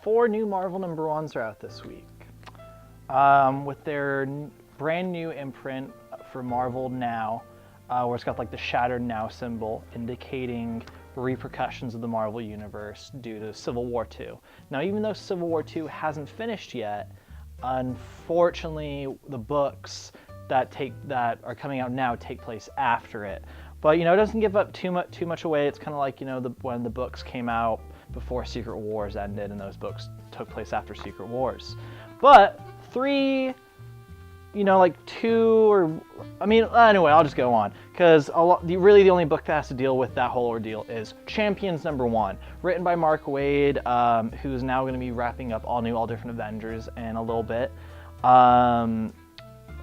4 new Marvel #1s are out this week. With their brand new imprint for Marvel Now, where it's got like the shattered Now symbol indicating repercussions of the Marvel Universe due to Civil War II. Now, even though Civil War II hasn't finished yet, unfortunately, the books that are coming out now take place after it. But it doesn't give up too much away. It's kind of like when the books came out before Secret Wars ended, and those books took place after Secret Wars. But anyway, I'll just go on, because really the only book that has to deal with that whole ordeal is Champions #1, written by Mark Waid, who's now going to be wrapping up All New, All Different Avengers in a little bit.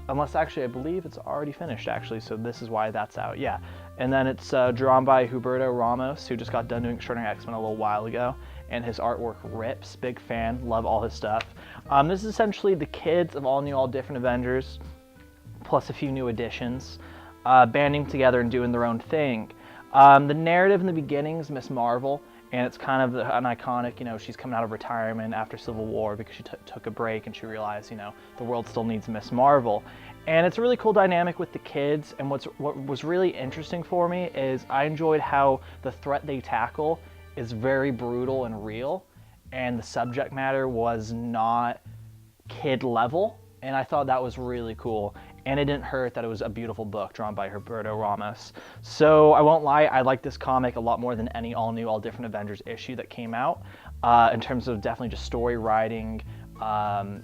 Unless actually, I believe it's already finished actually, so this is why that's out, yeah. And then it's drawn by Humberto Ramos, who just got done doing Extraordinary X-Men a little while ago, and his artwork rips. Big fan, love all his stuff. This is essentially the kids of All New, All Different Avengers, plus a few new additions, banding together and doing their own thing. The narrative in the beginning is Miss Marvel, and it's kind of an iconic, she's coming out of retirement after Civil War because she took a break and she realized, the world still needs Miss Marvel. And it's a really cool dynamic with the kids, and what was really interesting for me is I enjoyed how the threat they tackle is very brutal and real, and the subject matter was not kid level, and I thought that was really cool. And it didn't hurt that it was a beautiful book drawn by Humberto Ramos. So I won't lie, I like this comic a lot more than any All New, All Different Avengers issue that came out, in terms of definitely just story writing,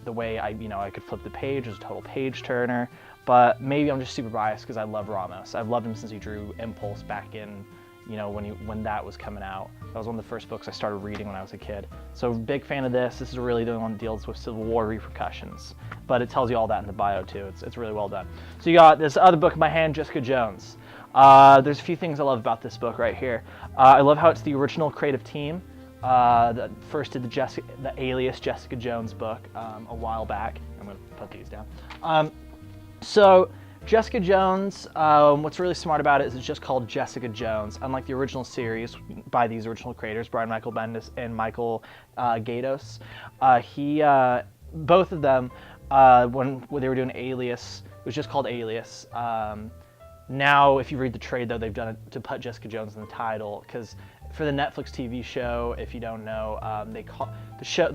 the way I could flip the page. It was a total page turner. But maybe I'm just super biased because I love Ramos. I've loved him since he drew Impulse back in, when that was coming out. That was one of the first books I started reading when I was a kid. So big fan of this. This is really the one that deals with Civil War repercussions. But it tells you all that in the bio too. It's really well done. So you got this other book in my hand, Jessica Jones. There's a few things I love about this book right here. I love how it's the original creative team that first did the Alias Jessica Jones book a while back. I'm going to put these down. So Jessica Jones, what's really smart about it is it's just called Jessica Jones. Unlike the original series by these original creators, Brian Michael Bendis and Michael Gaydos, both of them, when they were doing Alias, it was just called Alias. Now, if you read the trade, though, they've done it to put Jessica Jones in the title, because for the Netflix TV show, if you don't know, the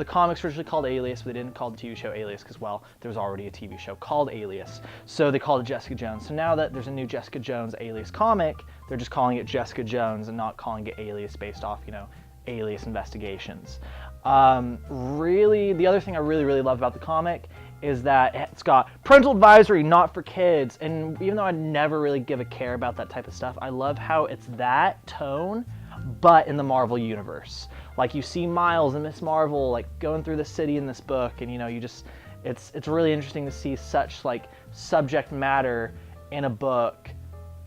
comics were originally called Alias, but they didn't call the TV show Alias because, well, there was already a TV show called Alias. So they called it Jessica Jones. So now that there's a new Jessica Jones Alias comic, they're just calling it Jessica Jones and not calling it Alias based off, Alias investigations. Really, the other thing I really love about the comic is that it's got parental advisory, not for kids. And even though I never really give a care about that type of stuff, I love how it's that tone, but in the Marvel universe. Like, you see Miles and Miss Marvel like going through the city in this book, and it's really interesting to see such like subject matter in a book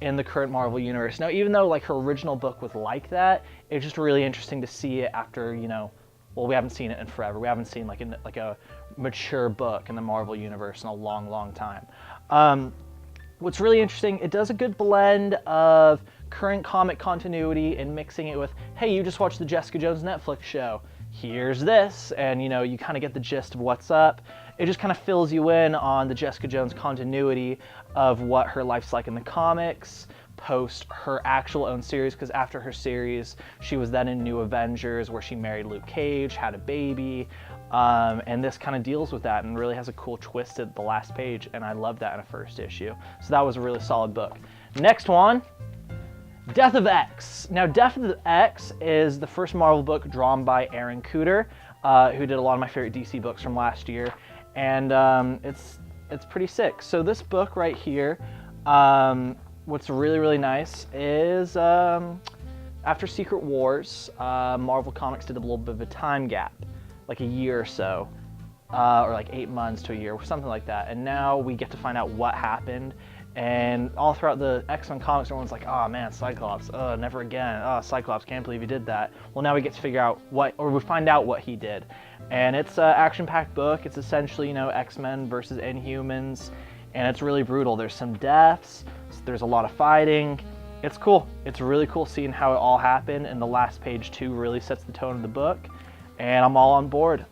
in the current Marvel universe. Now, even though like her original book was like that, it's just really interesting to see it after, we haven't seen it in forever. We haven't seen like a mature book in the Marvel universe in a long time. What's really interesting, it does a good blend of current comic continuity and mixing it with, hey, you just watched the Jessica Jones Netflix show. Here's this, and you kind of get the gist of what's up. It just kind of fills you in on the Jessica Jones continuity of what her life's like in the comics, post her actual own series, because after her series, she was then in New Avengers, where she married Luke Cage, had a baby, and this kind of deals with that and really has a cool twist at the last page, and I love that in a first issue. So that was a really solid book. Next one, Death of X. Now, Death of X is the first Marvel book drawn by Aaron Kuder, who did a lot of my favorite DC books from last year, and it's pretty sick. So this book right here, what's really nice is after Secret Wars, Marvel Comics did a little bit of a time gap, like a year or so, or like 8 months to a year, something like that. And now we get to find out what happened. And all throughout the X-Men comics, everyone's like, oh man, Cyclops, never again. Oh, Cyclops, can't believe he did that. Well, now we get to figure out we find out what he did. And it's an action-packed book. It's essentially, X-Men versus Inhumans. And it's really brutal. There's some deaths. There's a lot of fighting. It's cool. It's really cool seeing how it all happened. And the last page, too, really sets the tone of the book. and I'm all on board.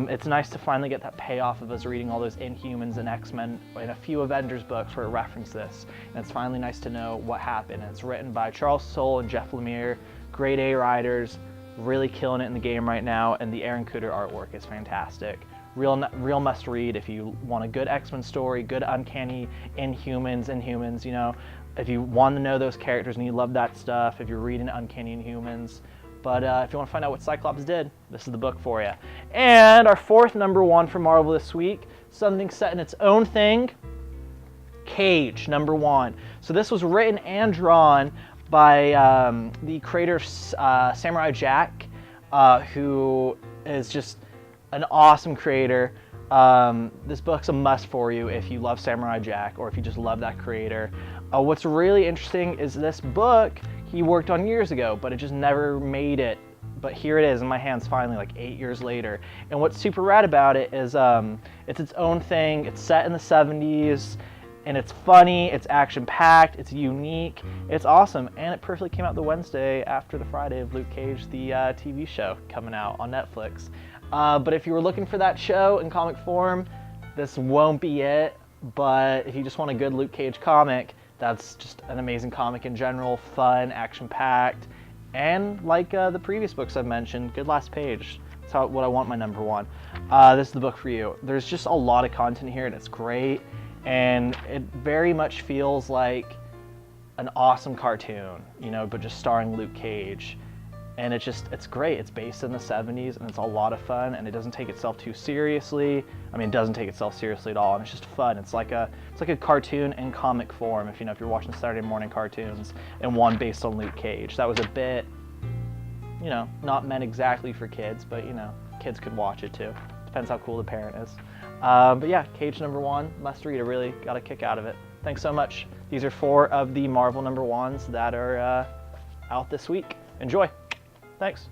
It's nice to finally get that payoff of us reading all those Inhumans and X-Men and a few Avengers books where it referenced this. And it's finally nice to know what happened. And it's written by Charles Soule and Jeff Lemire, grade A writers, really killing it in the game right now. And the Aaron Kuder artwork is fantastic. Real must read if you want a good X-Men story, good uncanny Inhumans, you know. If you want to know those characters and you love that stuff, if you're reading Uncanny Inhumans. But if you want to find out what Cyclops did, this is the book for you. And our fourth #1 for Marvel this week, something set in its own thing, Cage, #1. So this was written and drawn by the creator of Samurai Jack, who is just an awesome creator. This book's a must for you if you love Samurai Jack or if you just love that creator. What's really interesting is this book he worked on years ago, but it just never made it. But here it is in my hands finally, like 8 years later. And what's super rad about it is it's its own thing. It's set in the 70s, and it's funny, it's action-packed, it's unique, it's awesome. And it perfectly came out the Wednesday after the Friday of Luke Cage, the TV show coming out on Netflix. But if you were looking for that show in comic form, this won't be it. But if you just want a good Luke Cage comic, that's just an amazing comic in general, fun, action-packed, and like the previous books I've mentioned, good last page. That's what I want my #1. This is the book for you. There's just a lot of content here, and it's great, and it very much feels like an awesome cartoon, you know, but just starring Luke Cage. And it's great. It's based in the 70s, and it's a lot of fun, and it doesn't take itself too seriously. I mean, it doesn't take itself seriously at all, and it's just fun. It's like a cartoon in comic form, if you're watching Saturday morning cartoons, and one based on Luke Cage. That was a bit, you know, not meant exactly for kids, but, you know, kids could watch it too. Depends how cool the parent is. But yeah, Cage #1, must read. I really got a kick out of it. Thanks so much. These are 4 of the Marvel #1s that are out this week. Enjoy. Thanks.